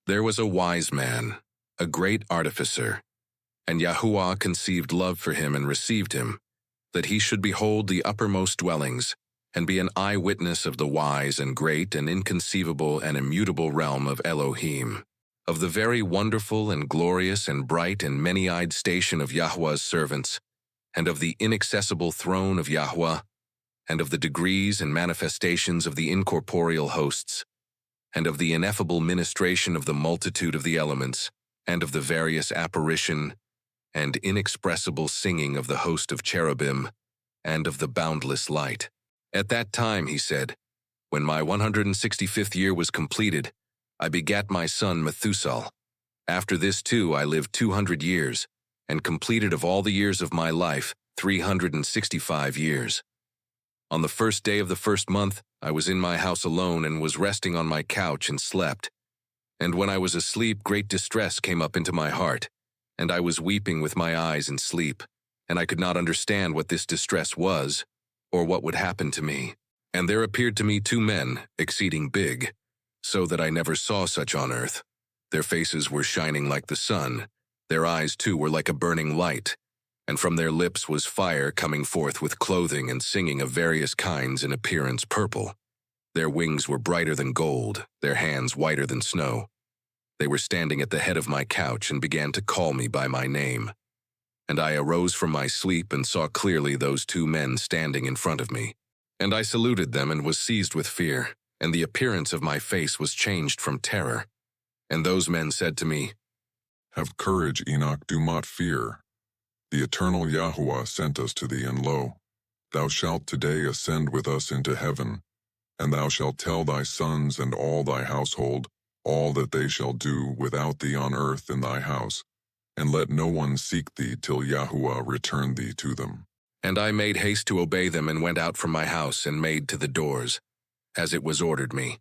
There was a wise man, a great artificer, and Yahuah conceived love for him and received him, that he should behold the uppermost dwellings, and be an eyewitness of the wise and great and inconceivable and immutable realm of Elohim, of the very wonderful and glorious and bright and many-eyed station of Yahuah's servants, and of the inaccessible throne of Yahuah, and of the degrees and manifestations of the incorporeal hosts, and of the ineffable ministration of the multitude of the elements, and of the various apparition and inexpressible singing of the host of cherubim, and of the boundless light. At that time, he said, when my 165th year was completed, I begat my son Methuselah. After this too I lived 200 years, and completed of all the years of my life 365 years. On the first day of the first month, I was in my house alone and was resting on my couch and slept. And when I was asleep, great distress came up into my heart, and I was weeping with my eyes in sleep, and I could not understand what this distress was, or what would happen to me. And there appeared to me two men, exceeding big, so that I never saw such on earth. Their faces were shining like the sun, their eyes too were like a burning light, and from their lips was fire coming forth with clothing and singing of various kinds in appearance purple. Their wings were brighter than gold, their hands whiter than snow. They were standing at the head of my couch and began to call me by my name. And I arose from my sleep and saw clearly those two men standing in front of me. And I saluted them and was seized with fear, and the appearance of my face was changed from terror. And those men said to me, Have courage, Enoch, do not fear. The eternal Yahuah sent us to thee, and lo, thou shalt today ascend with us into heaven, and thou shalt tell thy sons and all thy household all that they shall do without thee on earth in thy house, and let no one seek thee till Yahuah return thee to them. And I made haste to obey them and went out from my house and made to the doors, as it was ordered me,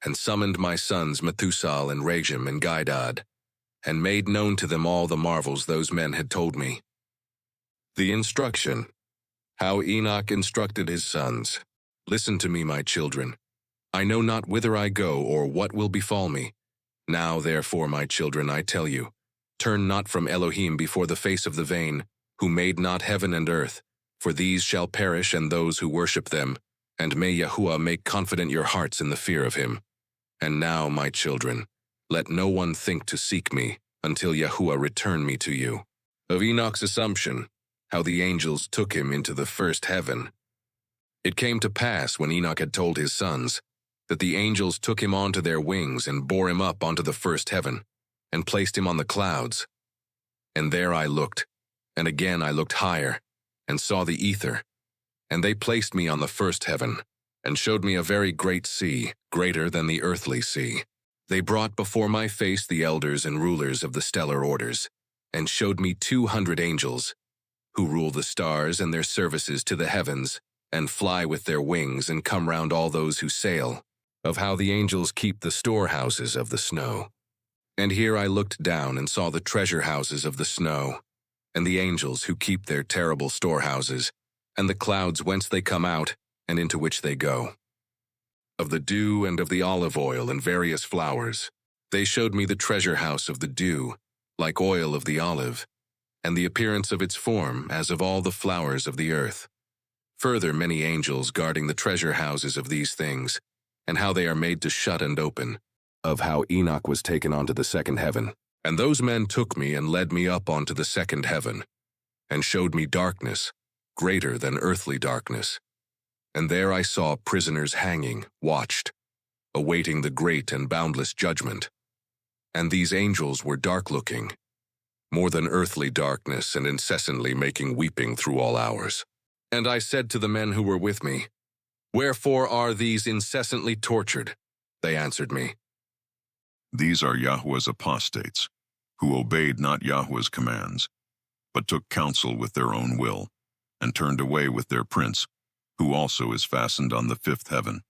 and summoned my sons Methuselah and Reshaped and Decoded, and made known to them all the marvels those men had told me. The instruction, how Enoch instructed his sons. Listen to me, my children. I know not whither I go or what will befall me. Now, therefore, my children, I tell you, turn not from Elohim before the face of the vain, who made not heaven and earth, for these shall perish and those who worship them, and may Yahuah make confident your hearts in the fear of him. And now, my children, let no one think to seek me until Yahuah return me to you. Of Enoch's assumption, how the angels took him into the first heaven. It came to pass when Enoch had told his sons, that the angels took him onto their wings and bore him up onto the first heaven, and placed him on the clouds. And there I looked, and again I looked higher, and saw the ether. And they placed me on the first heaven, and showed me a very great sea, greater than the earthly sea. They brought before my face the elders and rulers of the stellar orders, and showed me 200 angels, who rule the stars and their services to the heavens, and fly with their wings and come round all those who sail, of how the angels keep the storehouses of the snow. And here I looked down and saw the treasure houses of the snow, and the angels who keep their terrible storehouses, and the clouds whence they come out, and into which they go. Of the dew and of the olive oil and various flowers, they showed me the treasure house of the dew, like oil of the olive, and the appearance of its form as of all the flowers of the earth. Further, many angels guarding the treasure houses of these things, and how they are made to shut and open, of how Enoch was taken onto the second heaven. And those men took me and led me up onto the second heaven, and showed me darkness, greater than earthly darkness. And there I saw prisoners hanging, watched, awaiting the great and boundless judgment. And these angels were dark-looking, more than earthly darkness, and incessantly making weeping through all hours. And I said to the men who were with me, Wherefore are these incessantly tortured? They answered me, These are Yahuah's apostates, who obeyed not Yahuah's commands, but took counsel with their own will, and turned away with their prince, who also is fastened on the fifth heaven.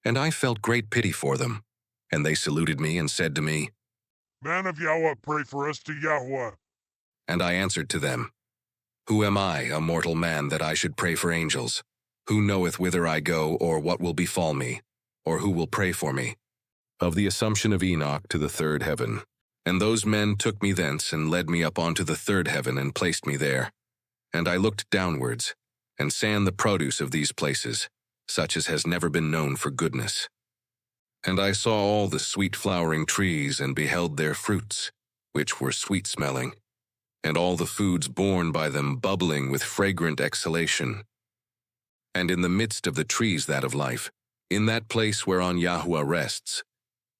And I felt great pity for them. And they saluted me and said to me, Man of Yahuah, pray for us to Yahuah. And I answered to them, Who am I, a mortal man, that I should pray for angels? Who knoweth whither I go, or what will befall me, or who will pray for me? of the assumption of Enoch to the third heaven. And those men took me thence and led me up onto the third heaven and placed me there. And I looked downwards, and saw the produce of these places, such as has never been known for goodness. And I saw all the sweet-flowering trees, and beheld their fruits, which were sweet-smelling, and all the foods borne by them bubbling with fragrant exhalation. And in the midst of the trees that of life, in that place whereon Yahuah rests,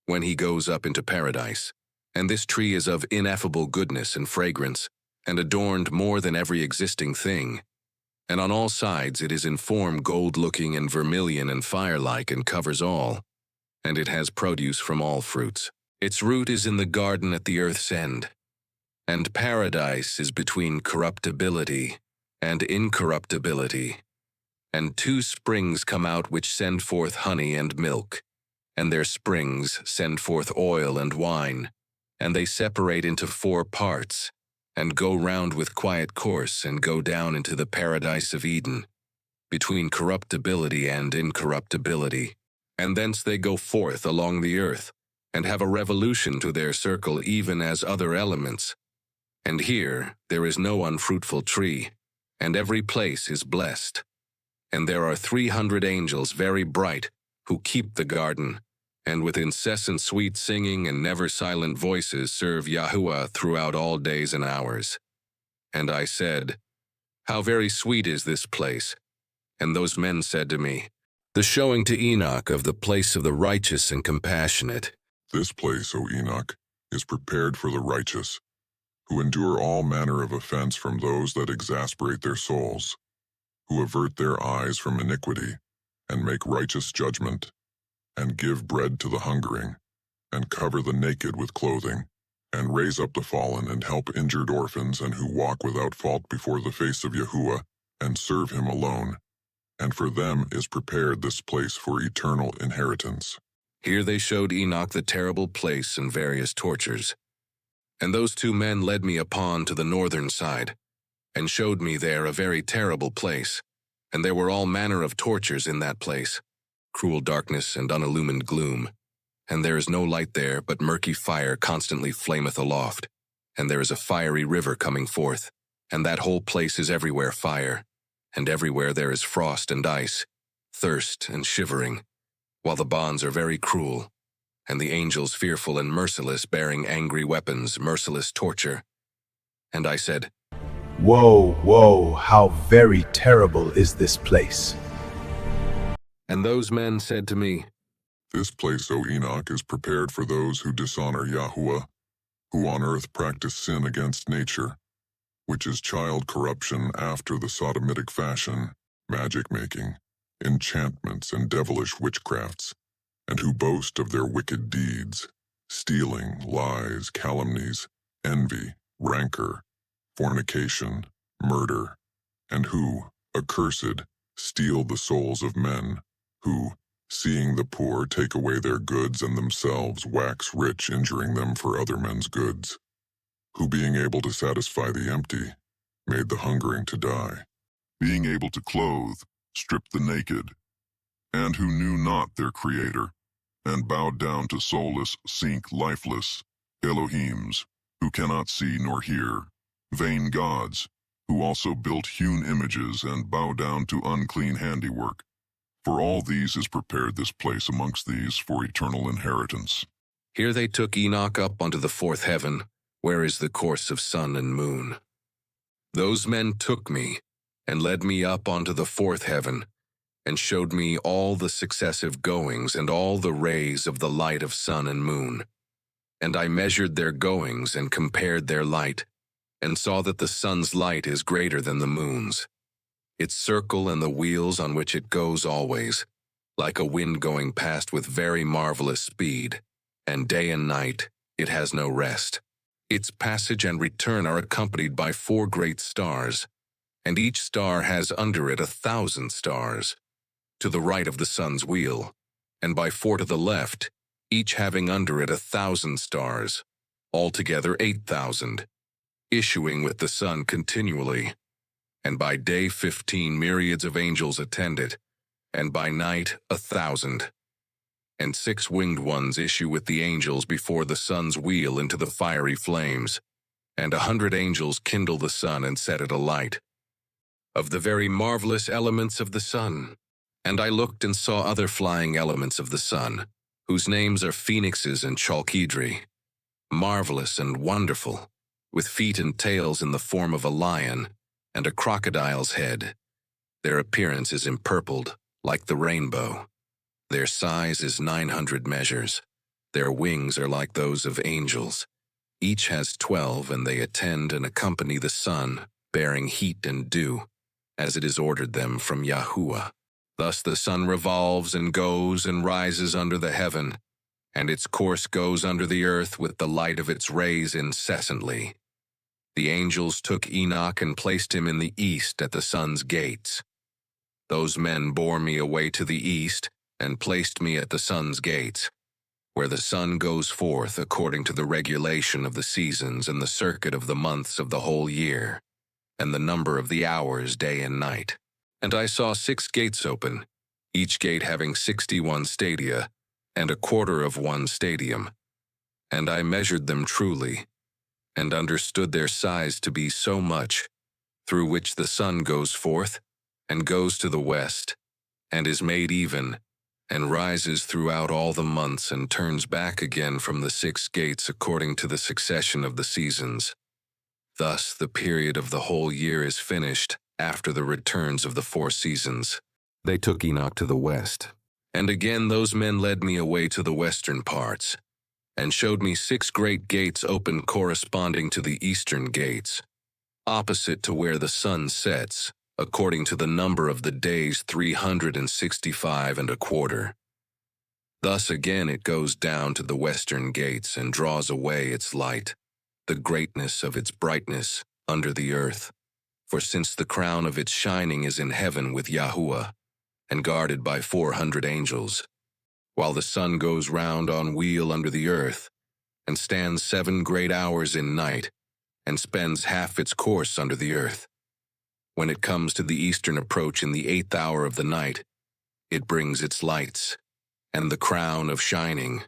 when he goes up into paradise, and this tree is of ineffable goodness and fragrance, and adorned more than every existing thing. And on all sides it is in form gold-looking and vermilion and fire-like, and covers all. And it has produce from all fruits. Its root is in the garden at the earth's end. And paradise is between corruptibility and incorruptibility. And two springs come out which send forth honey and milk, and their springs send forth oil and wine, and they separate into 4 parts, and go round with quiet course, and go down into the paradise of Eden, between corruptibility and incorruptibility. And thence they go forth along the earth, and have a revolution to their circle even as other elements. And here there is no unfruitful tree, and every place is blessed. And there are 300 angels very bright, who keep the garden, and with incessant sweet singing and never silent voices serve Yahuah throughout all days and hours. And I said, How very sweet is this place! And those men said to me, The showing to Enoch of the place of the righteous and compassionate. This place, O Enoch, is prepared for the righteous, who endure all manner of offense from those that exasperate their souls, who avert their eyes from iniquity, and make righteous judgment, and give bread to the hungering, and cover the naked with clothing, and raise up the fallen, and help injured orphans, and who walk without fault before the face of Yahuah, and serve him alone. And for them is prepared this place for eternal inheritance. Here they showed Enoch the terrible place and various tortures. And those 2 men led me upon to the northern side, and showed me there a very terrible place, and there were all manner of tortures in that place, cruel darkness and unillumined gloom, and there is no light there, but murky fire constantly flameth aloft, and there is a fiery river coming forth, and that whole place is everywhere fire, and everywhere there is frost and ice, thirst and shivering, while the bonds are very cruel, and the angels fearful and merciless, bearing angry weapons, merciless torture. And I said, Woe, woe, how very terrible is this place. And those men said to me, This place, O Enoch, is prepared for those who dishonor Yahuah, who on earth practice sin against nature, which is child corruption after the sodomitic fashion, magic-making, enchantments, and devilish witchcrafts, and who boast of their wicked deeds, stealing, lies, calumnies, envy, rancor, fornication, murder, and who, accursed, steal the souls of men, who, seeing the poor, take away their goods and themselves wax rich, injuring them for other men's goods, who being able to satisfy the empty, made the hungering to die, being able to clothe, stripped the naked, and who knew not their Creator, and bowed down to soulless, sink, lifeless, Elohims, who cannot see nor hear, vain gods, who also built hewn images and bow down to unclean handiwork. For all these is prepared this place amongst these for eternal inheritance. Here they took Enoch up unto the 4th heaven, where is the course of sun and moon. Those men took me, and led me up onto the 4th heaven, and showed me all the successive goings and all the rays of the light of sun and moon. And I measured their goings and compared their light, and saw that the sun's light is greater than the moon's. Its circle and the wheels on which it goes always, like a wind going past with very marvelous speed, and day and night it has no rest. Its passage and return are accompanied by 4 great stars, and each star has under it 1,000 stars, to the right of the sun's wheel, and by 4 to the left, each having under it 1,000 stars, altogether 8,000, issuing with the sun continually. And by day 15 myriads of angels attend it, and by night 1,000. and 6 winged ones issue with the angels before the sun's wheel into the fiery flames, and 100 angels kindle the sun and set it alight, of the very marvelous elements of the sun. And I looked and saw other flying elements of the sun, whose names are phoenixes and chalkidri, marvelous and wonderful, with feet and tails in the form of a lion and a crocodile's head. Their appearance is empurpled, like the rainbow. Their size is 900 measures. Their wings are like those of angels. Each has 12, and they attend and accompany the sun, bearing heat and dew, as it is ordered them from Yahuah. Thus the sun revolves and goes and rises under the heaven, and its course goes under the earth with the light of its rays incessantly. The angels took Enoch and placed him in the east at the sun's gates. Those men bore me away to the east and placed me at the sun's gates, where the sun goes forth according to the regulation of the seasons and the circuit of the months of the whole year, and the number of the hours day and night. And I saw 6 gates open, each gate having 61 stadia, and a quarter of 1 stadium. And I measured them truly, and understood their size to be so much, through which the sun goes forth, and goes to the west, and is made even, and rises throughout all the months, and turns back again from the 6 gates according to the succession of the seasons. Thus the period of the whole year is finished after the returns of the 4 seasons. They took Enoch to the west. And again those men led me away to the western parts, and showed me 6 great gates open corresponding to the eastern gates, opposite to where the sun sets, according to the number of the days 365 and a quarter. Thus again it goes down to the western gates and draws away its light, the greatness of its brightness, under the earth. For since the crown of its shining is in heaven with Yahuah, and guarded by 400 angels, while the sun goes round on wheel under the earth, and stands 7 great hours in night, and spends half its course under the earth. When it comes to the eastern approach in the 8th hour of the night, it brings its lights, and the crown of shining,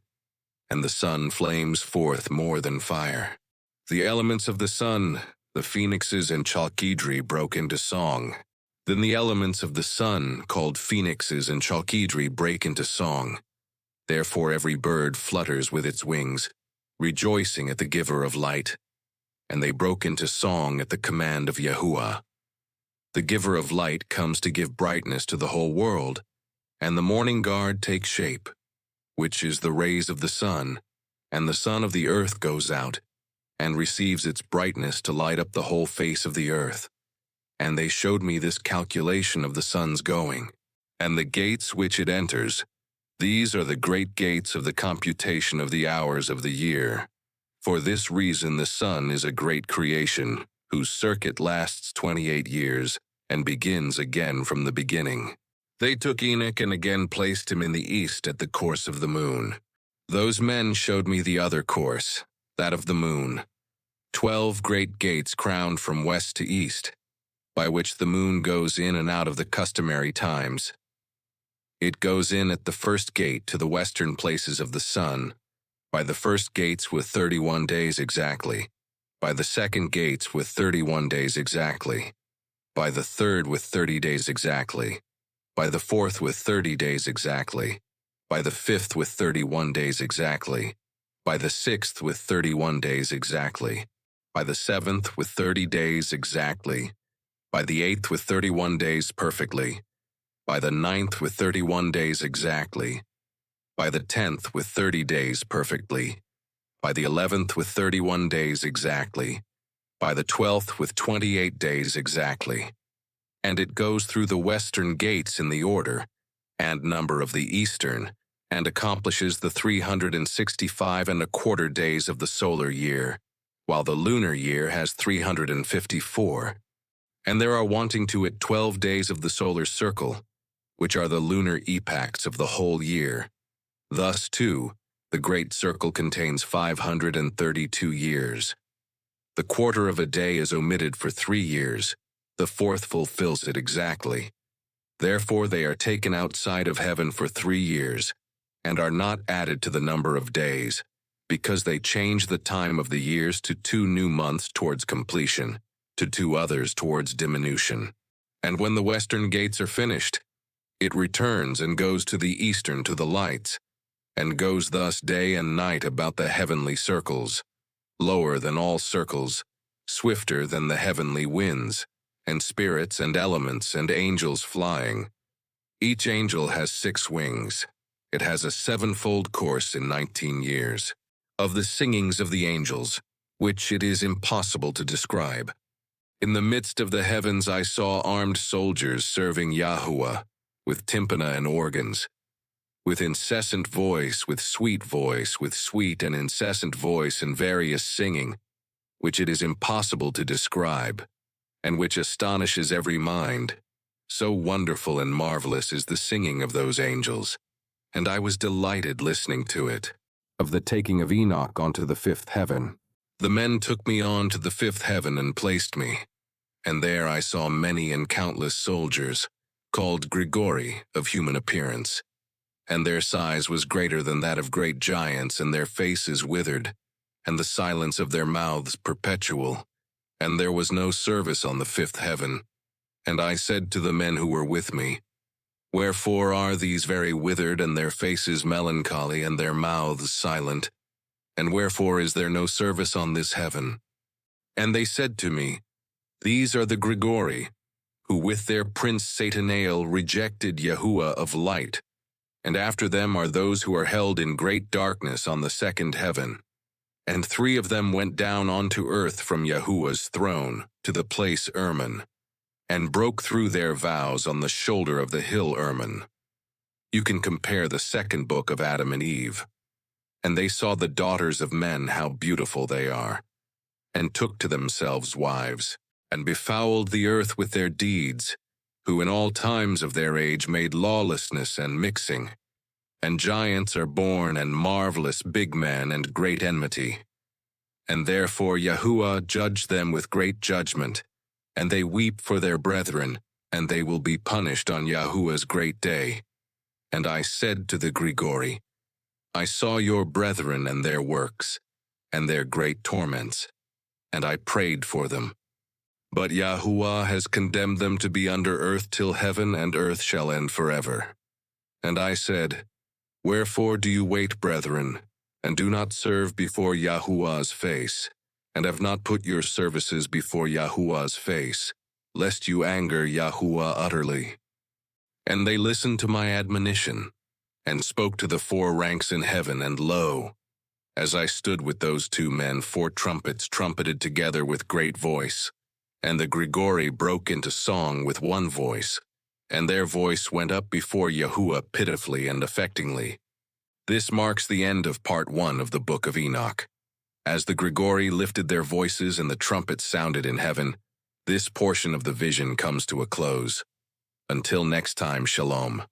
and the sun flames forth more than fire. The elements of the sun, the phoenixes and chalkidri, broke into song. Then the elements of the sun, called phoenixes and chalkidri, break into song. Therefore every bird flutters with its wings, rejoicing at the giver of light. And they broke into song at the command of Yahuah. The giver of light comes to give brightness to the whole world, and the morning guard takes shape, which is the rays of the sun, and the sun of the earth goes out, and receives its brightness to light up the whole face of the earth. And they showed me this calculation of the sun's going, and the gates which it enters. These are the great gates of the computation of the hours of the year. For this reason the sun is a great creation, whose circuit lasts 28 years, and begins again from the beginning. They took Enoch and again placed him in the east at the course of the moon. Those men showed me the other course, that of the moon. 12 great gates crowned from west to east, by which the moon goes in and out of the customary times. It goes in at the first gate to the western places of the sun, by the first gates with 31 days exactly, by the second gates with 31 days exactly, by the third with 30 days exactly, by the fourth with 30 days exactly, by the fifth with 31 days exactly, by the sixth with 31 days exactly, by the seventh with 30 days exactly, by the 8th with 31 days perfectly, by the 9th with 31 days exactly, by the 10th with 30 days perfectly, by the 11th with 31 days exactly, by the 12th with 28 days exactly. And it goes through the western gates in the order and number of the eastern, and accomplishes the 365 and a quarter days of the solar year, while the lunar year has 354. And there are wanting to it 12 days of the solar circle, which are the lunar epochs of the whole year. Thus, too, the great circle contains 532 years. The quarter of a day is omitted for 3 years. The fourth fulfills it exactly. Therefore they are taken outside of heaven for 3 years, and are not added to the number of days, because they change the time of the years to 2 new months towards completion, to 2 others towards diminution. And when the western gates are finished, it returns and goes to the eastern to the lights, and goes thus day and night about the heavenly circles, lower than all circles, swifter than the heavenly winds, and spirits and elements and angels flying. Each angel has 6 wings. It has a 7-fold course in 19 years. Of the singings of the angels, which it is impossible to describe. In the midst of the heavens I saw armed soldiers serving Yahuah, with tympana and organs, with incessant voice, with sweet and incessant voice and various singing, which it is impossible to describe, and which astonishes every mind. So wonderful and marvelous is the singing of those angels, and I was delighted listening to it. Of the taking of Enoch onto the 5th heaven. The men took me on to the 5th heaven and placed me, and there I saw many and countless soldiers, called Grigori, of human appearance, and their size was greater than that of great giants, and their faces withered, and the silence of their mouths perpetual, and there was no service on the 5th heaven. And I said to the men who were with me, Wherefore are these very withered, and their faces melancholy, and their mouths silent? And wherefore is there no service on this heaven? And they said to me, These are the Grigori, who with their prince Satanael rejected Yahuah of light, and after them are those who are held in great darkness on the 2nd heaven. And 3 of them went down onto earth from Yahuah's throne to the place Hermon, and broke through their vows on the shoulder of the hill Hermon. You can compare the 2nd book of Adam and Eve. And they saw the daughters of men, how beautiful they are, and took to themselves wives, and befouled the earth with their deeds, who in all times of their age made lawlessness and mixing. And giants are born, and marvelous big men, and great enmity. And therefore Yahuah judged them with great judgment, and they weep for their brethren, and they will be punished on Yahuah's great day. And I said to the Grigori, I saw your brethren and their works, and their great torments, and I prayed for them. But Yahuah has condemned them to be under earth till heaven and earth shall end forever. And I said, Wherefore do you wait, brethren, and do not serve before Yahuah's face, and have not put your services before Yahuah's face, lest you anger Yahuah utterly? And they listened to my admonition, and spoke to the 4 ranks in heaven, and lo, as I stood with those 2 men, 4 trumpets trumpeted together with great voice, and the Grigori broke into song with one voice, and their voice went up before Yahuah pitifully and affectingly. This marks the end of part 1 of the book of Enoch. As the Grigori lifted their voices and the trumpets sounded in heaven, this portion of the vision comes to a close. Until next time, shalom.